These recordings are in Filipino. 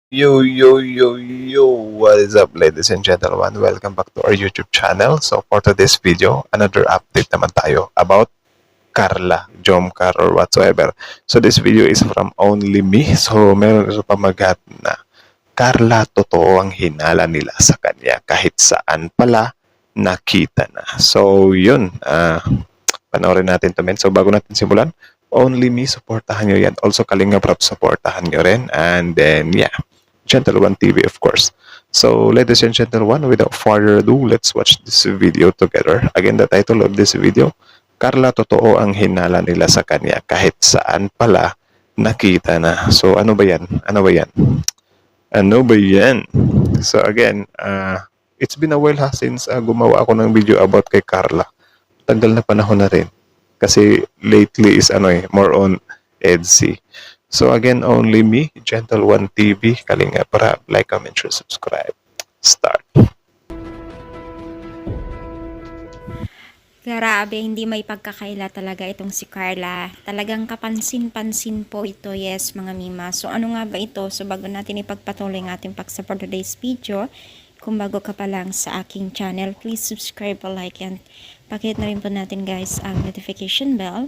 Yo, what is up, ladies and gentlemen? Welcome back to our YouTube channel. So, for today's video, another update naman tayo about Carla, Jomcar, or whatsoever. So, this video is from only me. So, meron pa maghat na Carla, totoo ang hinala nila sa kanya kahit saan pala nakita na. So, yun. Panoorin natin to, men. So, bago natin simulan, only me, supportahan nyo yan. Also, Kalinga Prab, supportahan nyo rin. And then, yeah. Gentle One TV, of course. So, ladies and gentlemen, without further ado, let's watch this video together. Again, the title of this video, Carla, totoo ang hinala nila sa kanya kahit saan pala nakita na. So, ano ba yan? Ano ba yan? Ano ba yan? So, again, it's been a while since gumawa ako ng video about kay Carla. Tagal na panahon na rin. Kasi lately is more on EDC. So again, only me, Gentle One TV, Kalinga Prab, like, comment, share, subscribe. Start. Grabe, hindi may pagkakaila talaga itong si Carla. Talagang kapansin-pansin po ito, yes mga mima. So ano nga ba ito? So bago natin ipagpatuloy ang ating pag-support today's video, kung bago ka pa lang sa aking channel, please subscribe, like, and pakihit na rin po natin guys ang notification bell.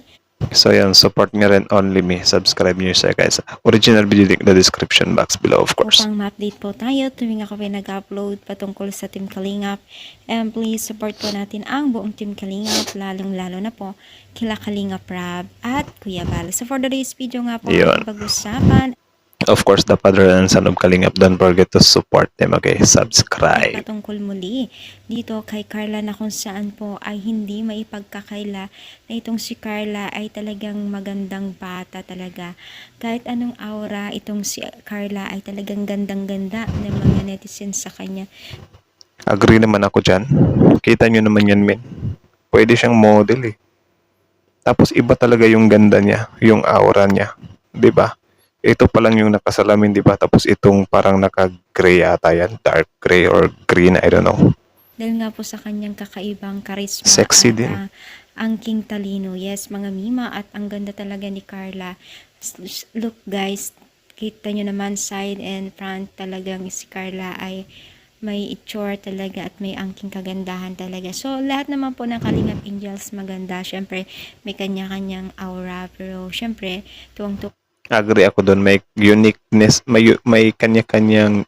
So yan, support nyo rin only me. Subscribe nyo siya guys. Original video link in the description box below, of course. Upang ma-update po tayo tuwing ako ay nag-upload patungkol sa Team Kalingap. And please support po natin ang buong Team Kalingap, lalong-lalo na po kila Kalingap Prab at Kuya Bal. So for today's video nga po, pag-usapan of course, the father and son of Kalingap, don't forget to support them, okay? Subscribe. Patungkol muli dito kay Carla na kung saan po ay hindi maipagkakaila na itong si Carla ay talagang magandang bata talaga. Kahit anong aura, itong si Carla ay talagang gandang-ganda ng mga netizens sa kanya. Agree naman ako dyan. Kita nyo naman yan, men. Pwede siyang model eh. Tapos iba talaga yung ganda niya, yung aura niya. 'Di ba? Ito pa lang yung nakasalamin, 'di ba? Tapos itong parang naka-gray ata yan, dark gray or green, I don't know. Dahil nga po sa kanyang kakaibang karisma Sexy at din. angking talino. Yes, mga mima, at ang ganda talaga ni Carla. Look guys, kita nyo naman side and front, talagang si Carla ay may itsura talaga at may angking kagandahan talaga. So, lahat naman po ng Kalingap Angels maganda. Syempre, may kanya-kanyang aura. Pero, syempre, tuwang-tuwang. Agree ako doon. May uniqueness, may kanya-kanyang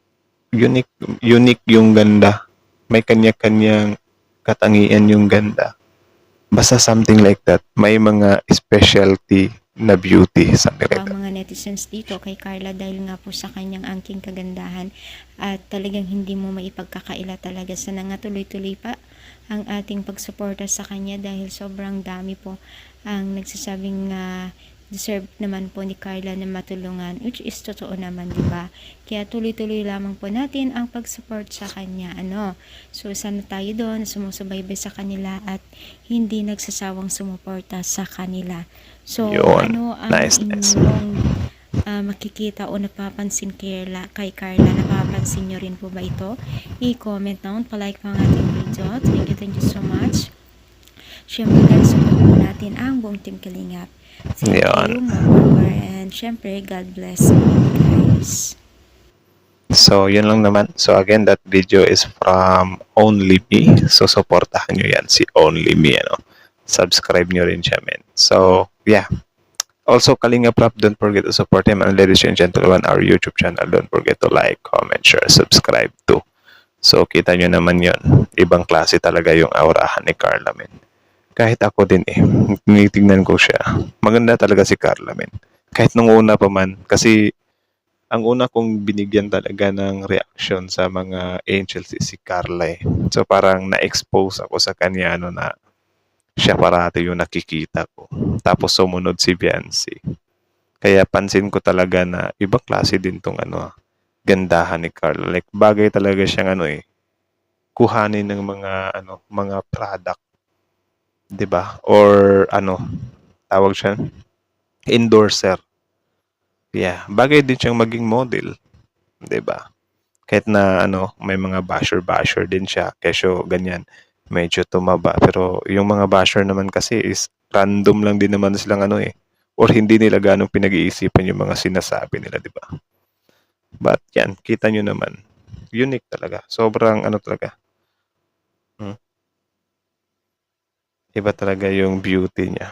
unique yung ganda. May kanya-kanyang katangian yung ganda. Basta something like that. May mga specialty na beauty, something like that. Mga netizens dito kay Carla dahil nga po sa kanyang angking kagandahan at talagang hindi mo maipagkakaila talaga. Sana nga tuloy-tuloy pa ang ating pagsuporta sa kanya dahil sobrang dami po ang nagsasabing deserve naman po ni Carla na matulungan, which is totoo naman, di ba? Kaya tuloy-tuloy lamang po natin ang pag-support sa kanya. So sana tayo doon, sumusubaybay sa kanila at hindi nagsasawang sumuporta sa kanila. So ano ang inyong makikita o napapansin kay Carla? Napapansin nyo rin po ba ito? I-comment down, palike pa ang ating video. Thank you so much. Siyempre guys, support po natin ang buong Team Kalingap. Thank you, and syempre, God bless you guys. So, yun lang naman. So, again, that video is from Only Me. So, supportahan nyo yan, si Only Me, Subscribe nyo rin siya, men. So, yeah. Also, Kalinga Prab, don't forget to support him. And ladies and gentlemen, our YouTube channel, don't forget to like, comment, share, subscribe too. So, kita nyo naman yun. Ibang klase talaga yung aurahan ni Carla, men. Kahit ako din tinitingnan ko siya. Maganda talaga si Carla, men. Kahit nung una pa man, kasi ang una kong binigyan talaga ng reaction sa mga angels si Carla eh. So parang na-expose ako sa kanya na siya parati yung nakikita ko. Tapos sumunod si Beyonce. Kaya pansin ko talaga na ibang klase din tong gandahan ni Carla. Like bagay talaga siyang kuhanin ng mga product. 'Di ba? Or tawag siya endorser. Yeah, bagay din siyang maging model, 'di ba? Kahit na may mga basher din siya, kesyo ganyan, medyo tumaba, pero yung mga basher naman kasi is random lang din naman silang or hindi nila ganong pinag-iisipan yung mga sinasabi nila, 'di ba? But yan, kita nyo naman. Unique talaga. Sobrang ano talaga. Iba talaga yung beauty niya.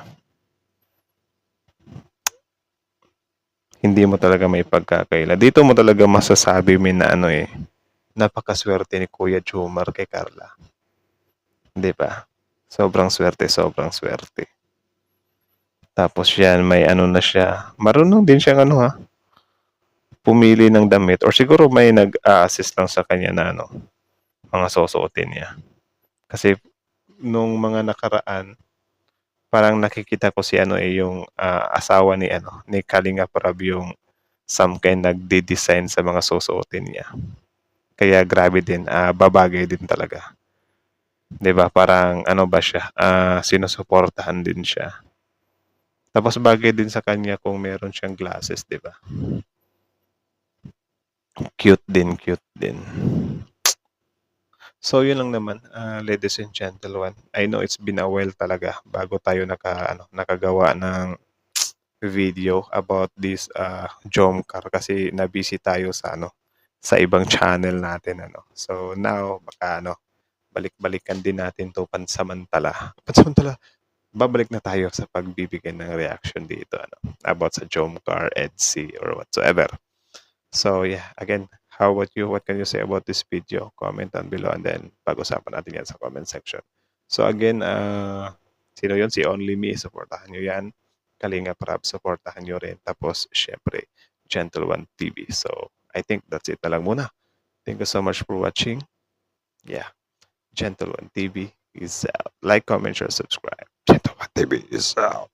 Hindi mo talaga may pagkakaila. Dito mo talaga masasabi na ano napakaswerte ni Kuya Jomar kay Carla. Di ba? Sobrang swerte, sobrang swerte. Tapos yan, may ano na siya. Marunong din siyang pumili ng damit. Or siguro may nag-assist lang sa kanya na mga susuotin niya. Kasi nung mga nakaraan, parang nakikita ko si yung asawa ni Kalinga Prab yung some kind nagde-design sa mga susuotin niya. Kaya grabe din, babagay din talaga. 'Di ba? Parang ano ba siya, sinusuportahan din siya. Tapos bagay din sa kanya kung meron siyang glasses, 'di ba? Cute din, cute din. So yun lang naman, ladies and gentlemen. I know it's been a while talaga bago tayo nakagawa ng video about this Jomcar kasi na-busy tayo sa ibang channel natin So now baka balik-balikan din natin 'to pansamantala. Pansamantala, babalik na tayo sa pagbibigay ng reaction dito about sa Jomcar, EDC or whatsoever. So yeah, again, how about you? What can you say about this video? Comment down below and then pag-usapan natin yan sa comment section. So again, sino yun? Si Only Me. Supportahan nyo yan. Kalinga Prab, supportahan nyo rin. Tapos, syempre, Gentle One TV. So, I think that's it na lang muna. Thank you so much for watching. Yeah. Gentle One TV is out. Like, comment, share, subscribe. Gentle One TV is out.